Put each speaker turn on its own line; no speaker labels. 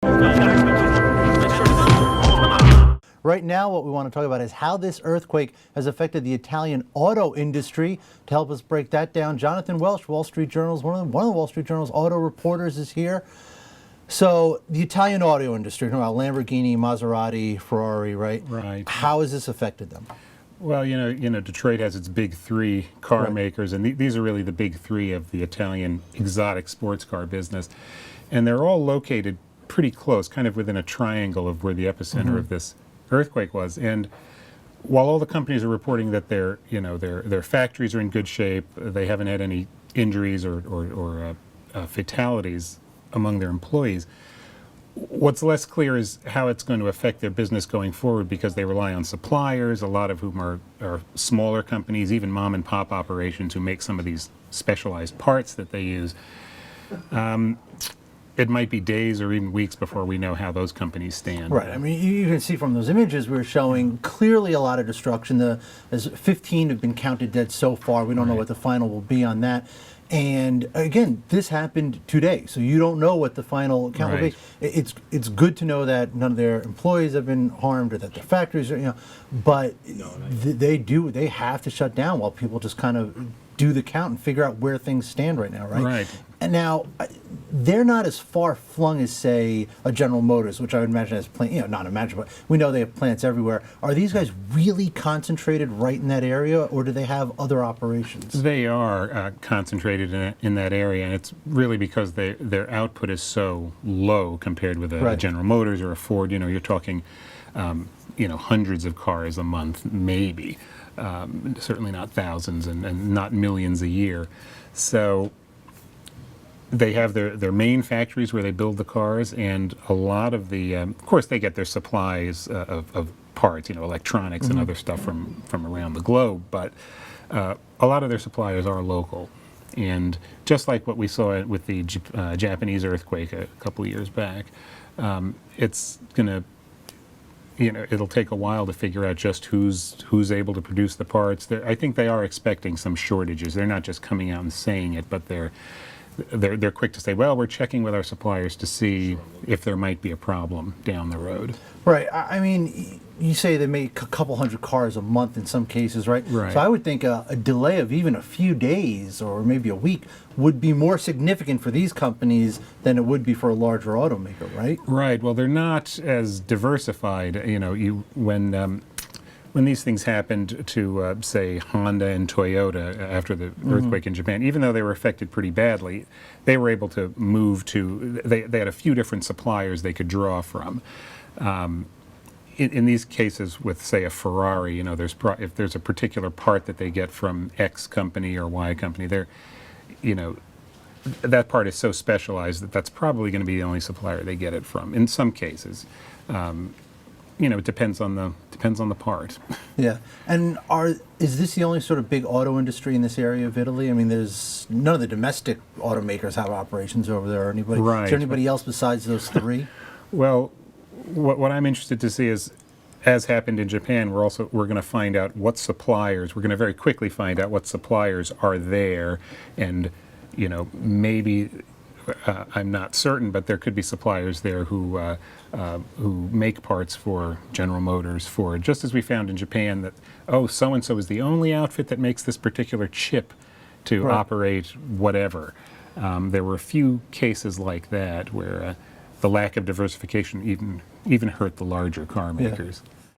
Right now, what we want to talk about is how this earthquake has affected the Italian auto industry. To help us break that down, Jonathan Welsh, Wall Street Journal's one of the Wall Street Journal's auto reporters, is here. So the Italian auto industry, about Lamborghini, Maserati, Ferrari, right?
Right.
How has this affected them?
Well, Detroit has its big three car makers, and these are really the big three of the Italian exotic sports car business. And they're all located pretty close, kind of within a triangle of where the epicenter of this earthquake was. And while all the companies are reporting that their factories are in good shape, they haven't had any injuries or fatalities among their employees, what's less clear is how it's going to affect their business going forward, because they rely on suppliers, a lot of whom are smaller companies, even mom and pop operations who make some of these specialized parts that they use. It might be days or even weeks before we know how those companies stand.
Right. I mean, you can see from those images we're showing clearly a lot of destruction. As 15 have been counted dead so far. We don't know what the final will be on that. And again, this happened today, so you don't know what the final count will be. It's good to know that none of their employees have been harmed, or that their factories are, but they have to shut down while people just kind of do the count and figure out where things stand right now, right?
Right.
And now, they're not as far flung as, say, a General Motors, which I would imagine has plants, not imagine, but we know they have plants everywhere. Are these guys really concentrated right in that area, or do they have other operations?
They are concentrated in that area, and it's really because their output is so low compared with a General Motors or a Ford. You're talking, hundreds of cars a month, maybe. Certainly not thousands and not millions a year. So they have their main factories where they build the cars, and a lot of the, of course, they get their supplies of parts, electronics and other stuff from around the globe, but a lot of their suppliers are local. And just like what we saw with the Japanese earthquake a couple of years back, it's going to, it'll take a while to figure out just who's able to produce the parts. I think they are expecting some shortages. They're not just coming out and saying it, but they're quick to say, well, we're checking with our suppliers to see if there might be a problem down the road.
Right. I mean, you say they make a couple hundred cars a month in some cases, right?
Right.
So I would think a delay of even a few days or maybe a week would be more significant for these companies than it would be for a larger automaker, right?
Right. Well, they're not as diversified. When these things happened to, say, Honda and Toyota after the earthquake in Japan, even though they were affected pretty badly, they were able to move to, they had a few different suppliers they could draw from. In these cases with, say, a Ferrari, if there's a particular part that they get from X company or Y company, that part is so specialized that that's probably going to be the only supplier they get it from. In some cases. It depends on the part.
Yeah, and is this the only sort of big auto industry in this area of Italy? I mean, there's none of the domestic automakers have operations over there. Or anybody?
Right.
Is there anybody else besides those three?
Well, what I'm interested to see is, as happened in Japan, we're going to find out what suppliers. We're going to very quickly find out what suppliers are there, and maybe. I'm not certain, but there could be suppliers there who make parts for General Motors, Ford, just as we found in Japan that, so-and-so is the only outfit that makes this particular chip to operate whatever. There were a few cases like that where the lack of diversification even hurt the larger car makers.
Yeah.